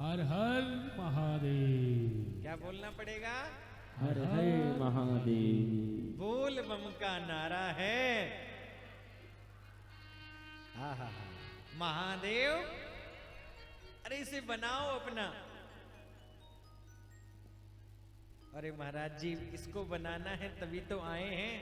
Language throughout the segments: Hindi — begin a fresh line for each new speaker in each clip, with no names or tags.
हर हर महादेव।
क्या बोलना पड़ेगा?
हर हर महादेव।
बोल बम का नारा है। आहा, महादेव। अरे इसे बनाओ अपना। अरे महाराज जी, इसको बनाना है तभी तो आए हैं,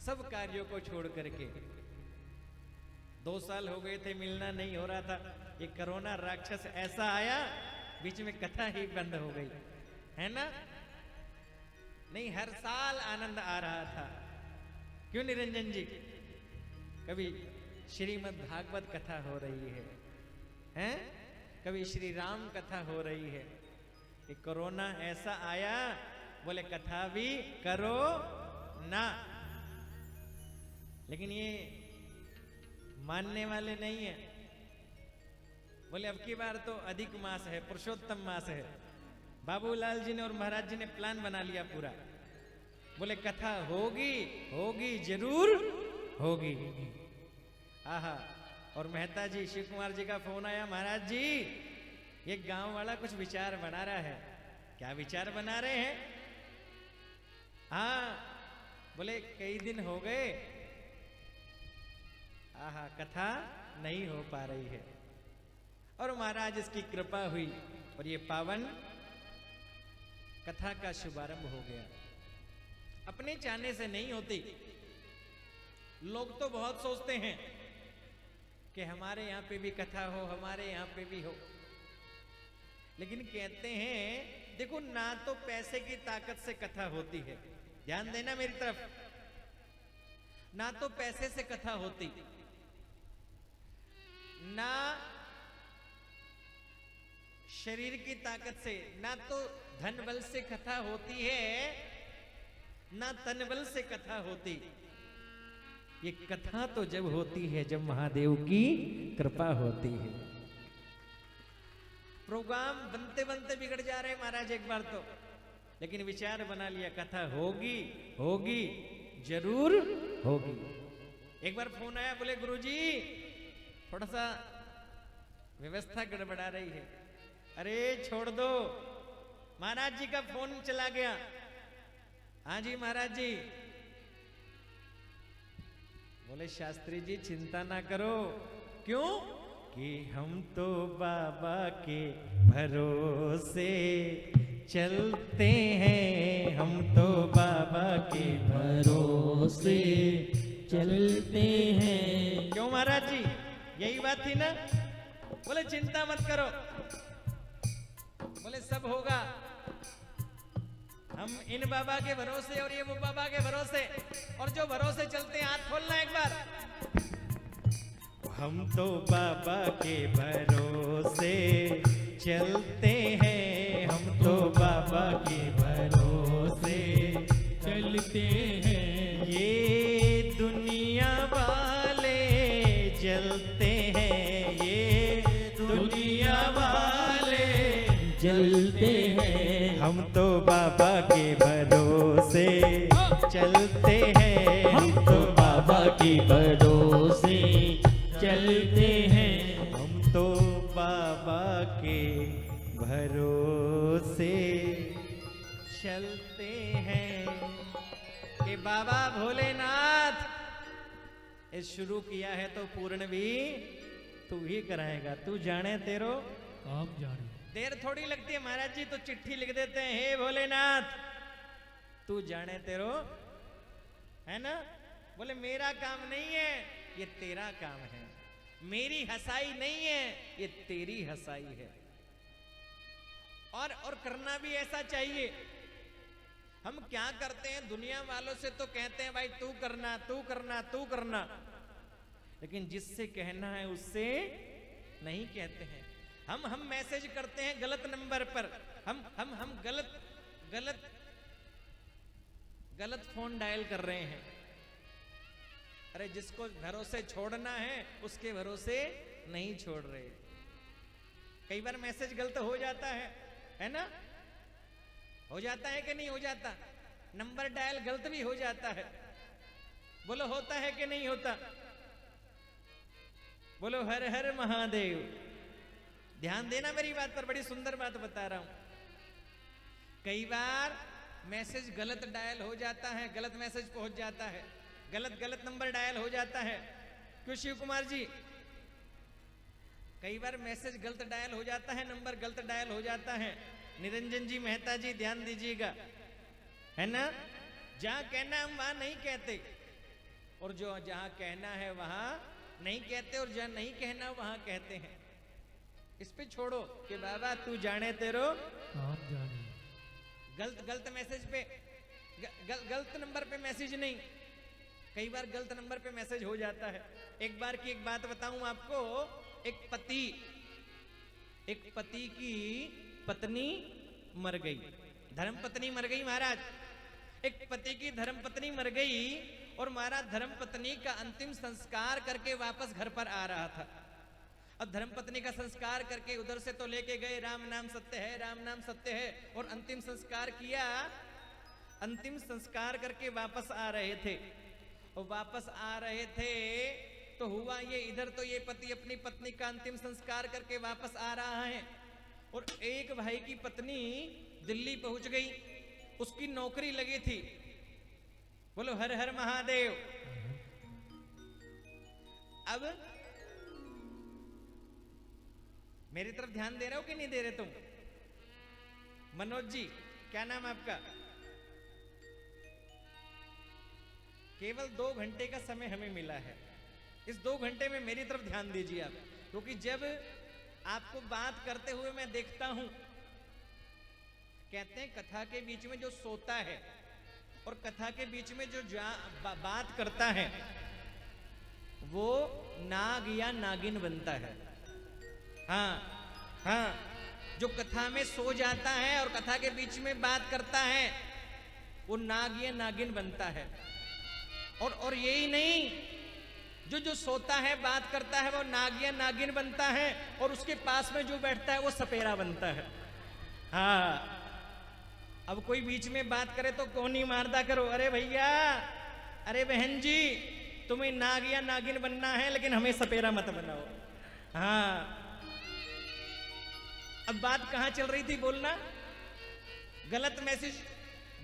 सब कार्यों को छोड़ करके। 2 साल हो गए थे, मिलना नहीं हो रहा था। ये कोरोना राक्षस ऐसा आया, बीच में कथा ही बंद हो गई, है ना? नहीं, हर साल आनंद आ रहा था। क्यों निरंजन जी? कभी श्रीमद् भागवत कथा हो रही है, हैं? कभी श्री राम कथा हो रही है। कि कोरोना ऐसा आया, बोले कथा भी करो ना। लेकिन ये मानने वाले नहीं है। बोले अब की बार तो अधिक मास है, पुरुषोत्तम मास है। बाबूलाल जी ने और महाराज जी ने प्लान बना लिया पूरा। बोले कथा होगी, होगी जरूर होगी। आहा, और मेहता जी, शिव कुमार जी का फोन आया, महाराज जी ये गांव वाला कुछ विचार बना रहा है। क्या विचार बना रहे हैं? हाँ, बोले कई दिन हो गए, आहा, कथा नहीं हो पा रही है। और महाराज इसकी कृपा हुई और ये पावन कथा का शुभारंभ हो गया। अपने चाहने से नहीं होती। लोग तो बहुत सोचते हैं कि हमारे यहां पे भी कथा हो, हमारे यहां पे भी हो। लेकिन कहते हैं देखो, ना तो पैसे की ताकत से कथा होती है, ध्यान देना मेरी तरफ, ना तो पैसे से कथा होती, ना शरीर की ताकत से, ना तो धन बल से कथा होती है, ना तन बल से कथा होती। ये कथा तो जब होती है जब महादेव की कृपा होती है। प्रोग्राम बनते बनते बिगड़ जा रहे महाराज एक बार तो, लेकिन विचार बना लिया कथा होगी, होगी जरूर होगी। एक बार फोन आया, बोले गुरुजी थोड़ा सा व्यवस्था गड़बड़ा रही है। अरे छोड़ दो, महाराज जी का फोन चला गया। हाँ जी महाराज जी। बोले शास्त्री जी चिंता ना करो। क्यों? कि हम तो बाबा के भरोसे चलते हैं, हम तो बाबा के भरोसे
चलते हैं।
क्यों महाराज जी? यही बात थी ना? बोले चिंता मत करो, बोले सब होगा। हम इन बाबा के भरोसे और ये वो बाबा के भरोसे, और जो भरोसे चलते हैं हाथ खोलना एक बार। हम तो बाबा के भरोसे चलते हैं, हम तो बाबा के भरोसे
चलते हैं।
ये दुनिया वाले जलते हैं, ये दुनिया वाले
जलते हैं।
हम तो बाबा के भरोसे चलते हैं,
हम तो बाबा के भरोसे चलते हैं।
हम तो बाबा के भरोसे चलते हैं। कि बाबा भोलेनाथ, ये शुरू किया है तो पूर्ण भी तू ही कराएगा। तू जाने तेरो
आप जाने।
देर थोड़ी लगती है महाराज जी, तो चिट्ठी लिख देते हैं, हे भोलेनाथ तू जाने तेरो, है ना? बोले मेरा काम नहीं है, ये तेरा काम है। मेरी हंसाई नहीं है, ये तेरी हंसाई है। और करना भी ऐसा चाहिए। हम क्या करते हैं, दुनिया वालों से तो कहते हैं भाई तू करना, तू करना, तू करना, लेकिन जिससे कहना है उससे नहीं कहते हैं। हम मैसेज करते हैं गलत नंबर पर। हम गलत फोन डायल कर रहे हैं। अरे जिसको भरोसे छोड़ना है उसके भरोसे नहीं छोड़ रहे। कई बार मैसेज गलत हो जाता है ना? हो जाता है कि नहीं हो जाता? नंबर डायल गलत भी हो जाता है। बोलो होता है कि नहीं होता? बोलो हर हर महादेव। ध्यान देना मेरी बात पर, बड़ी सुंदर बात बता रहा हूं। कई बार मैसेज गलत डायल हो जाता है, गलत मैसेज पहुंच जाता है, गलत नंबर डायल हो जाता है। क्यों शिव कुमार जी? कई बार मैसेज गलत डायल हो जाता है, नंबर गलत डायल हो जाता है। निरंजन जी, मेहता जी, ध्यान दीजिएगा, है ना? जहां कहना हम वहां नहीं कहते, और जो जहां कहना है वहां नहीं कहते, और जहां नहीं कहना वहां कहते हैं। इस पे छोड़ो कि बाबा तू जाने तेरो
आप जाने।
गलत मैसेज पे गलत नंबर पे मैसेज नहीं, कई बार गलत नंबर पे मैसेज हो जाता है। एक बार की एक बात बताऊं आपको। एक पति की पत्नी मर गई, धर्म पत्नी मर गई महाराज। एक पति की धर्म पत्नी मर गई, और महाराज धर्म पत्नी का अंतिम संस्कार करके वापस घर पर आ रहा था। अब धर्म पत्नी का संस्कार करके उधर से तो लेके गए, राम नाम सत्य है, राम नाम सत्य है, और अंतिम संस्कार किया। अंतिम संस्कार करके वापस आ रहे थे, और वापस आ रहे थे तो हुआ ये, इधर तो ये पति अपनी पत्नी का अंतिम संस्कार करके वापस आ रहा है, और एक भाई की पत्नी दिल्ली पहुंच गई, उसकी नौकरी लगी थी। बोलो हर हर महादेव। अब मेरी तरफ ध्यान दे रहे हो कि नहीं दे रहे तुम? मनोज जी, क्या नाम आपका? केवल 2 घंटे का समय हमें मिला है। इस 2 घंटे में मेरी तरफ ध्यान दीजिए आप, क्योंकि जब आपको बात करते हुए मैं देखता हूं, कहते हैं कथा के बीच में जो सोता है और कथा के बीच में जो बात करता है वो नाग या नागिन बनता है। हाँ, जो कथा में सो जाता है और कथा के बीच में बात करता है वो नाग या नागिन बनता है। और यही नहीं, जो सोता है बात करता है वो नाग या नागिन बनता है, और उसके पास में जो बैठता है वो सपेरा बनता है। हाँ, अब कोई बीच में बात करे तो कोनी मारदा करो, अरे भैया, अरे बहन जी, तुम्हें नाग या नागिन बनना है लेकिन हमें सपेरा मत बनाओ। हाँ, अब बात कहां चल रही थी बोलना? गलत मैसेज,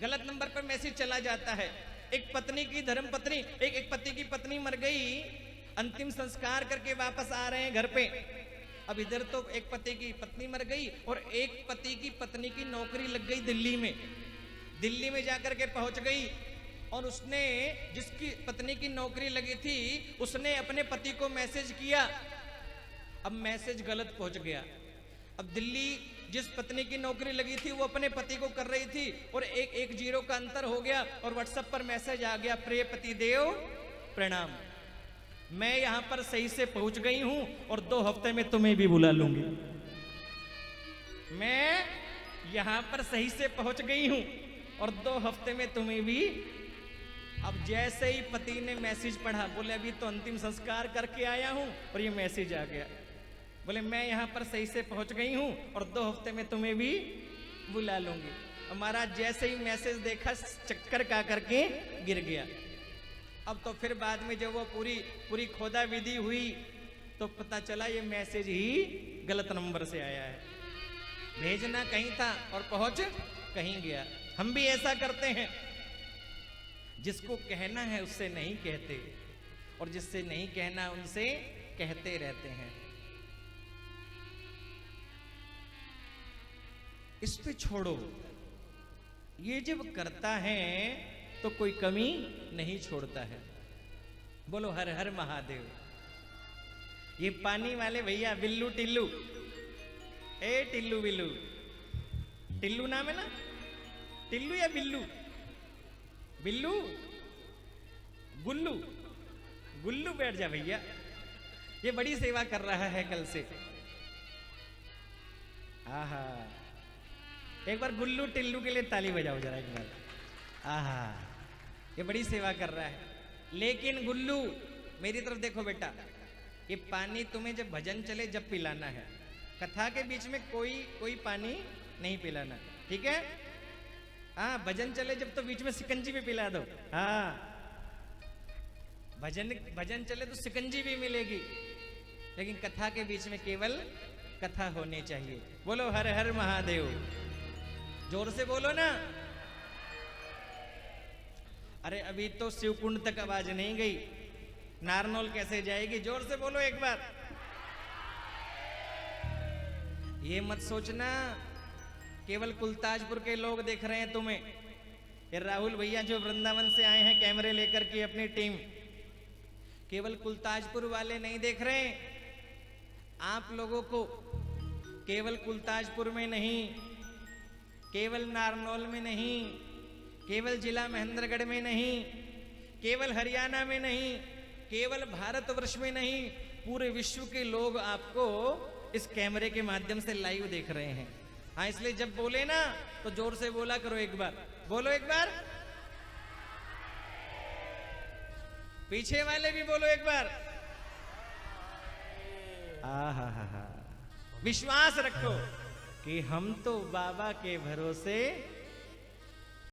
गलत नंबर पर मैसेज चला जाता है। एक पत्नी की धर्म पत्नी, एक पति की पत्नी मर गई, अंतिम संस्कार करके वापस आ रहे हैं घर पे। अब इधर तो एक पति की पत्नी मर गई, और एक पति की पत्नी की नौकरी लग गई दिल्ली में। दिल्ली में जाकर के पहुंच गई, और उसने, जिसकी पत्नी की नौकरी लगी थी, उसने अपने पति को मैसेज किया। अब मैसेज गलत पहुंच गया। अब दिल्ली जिस पत्नी की नौकरी लगी थी वो अपने पति को कर रही थी, और एक जीरो का अंतर हो गया, और व्हाट्सएप पर मैसेज आ गया, प्रिय पति देव प्रणाम, मैं यहां पर सही से पहुंच गई हूं और 2 हफ्ते में तुम्हें भी बुला लूंगी। मैं यहां पर सही से पहुंच गई हूं और 2 हफ्ते में तुम्हें भी। अब जैसे ही पति ने मैसेज पढ़ा, बोले अभी तो अंतिम संस्कार करके आया हूं और ये मैसेज आ गया। बोले मैं यहां पर सही से पहुंच गई हूं और 2 हफ्ते में तुम्हें भी बुला लूंगी। हमारा जैसे ही मैसेज देखा, चक्कर का करके गिर गया। अब तो फिर बाद में जब वो पूरी खोदा विधि हुई तो पता चला ये मैसेज ही गलत नंबर से आया है। भेजना कहीं था और पहुंच कहीं गया। हम भी ऐसा करते हैं, जिसको कहना है उससे नहीं कहते, और जिससे नहीं कहना उनसे कहते रहते हैं। इस पे छोड़ो, ये जब करता है तो कोई कमी नहीं छोड़ता है। बोलो हर हर महादेव। ये पानी वाले भैया बिल्लू टिल्लू, ए टिल्लू बिल्लू, टिल्लू नाम है ना? टिल्लू या बिल्लू? बिल्लू, गुल्लू, गुल्लू बैठ जा भैया। ये बड़ी सेवा कर रहा है कल से। आहा, एक बार गुल्लू टिल्लू के लिए ताली बजाओ जरा एक बार। आहा, ये बड़ी सेवा कर रहा है। लेकिन गुल्लू मेरी तरफ देखो बेटा, ये पानी तुम्हें जब भजन चले जब पिलाना है, कथा के बीच में कोई पानी नहीं पिलाना, ठीक है? हाँ, भजन चले जब तो बीच में सिकंजी भी पिला दो। हाँ, भजन चले तो सिकंजी भी मिलेगी, लेकिन कथा के बीच में केवल कथा होनी चाहिए। बोलो हर हर महादेव, जोर से बोलो ना। अरे अभी तो शिवकुंड तक आवाज नहीं गई, नारनौल कैसे जाएगी? जोर से बोलो एक बार। ये मत सोचना केवल कुलताजपुर के लोग देख रहे हैं तुम्हें। ये राहुल भैया जो वृंदावन से आए हैं कैमरे लेकर के अपनी टीम, केवल कुलताजपुर वाले नहीं देख रहे हैं। आप लोगों को केवल कुलताजपुर में नहीं, केवल नारनौल में नहीं, केवल जिला महेंद्रगढ़ में नहीं, केवल हरियाणा में नहीं, केवल भारतवर्ष में नहीं, पूरे विश्व के लोग आपको इस कैमरे के माध्यम से लाइव देख रहे हैं। हाँ, इसलिए जब बोले ना तो जोर से बोला करो एक बार। बोलो एक बार, पीछे वाले भी बोलो एक बार। विश्वास रखो कि हम तो बाबा के भरोसे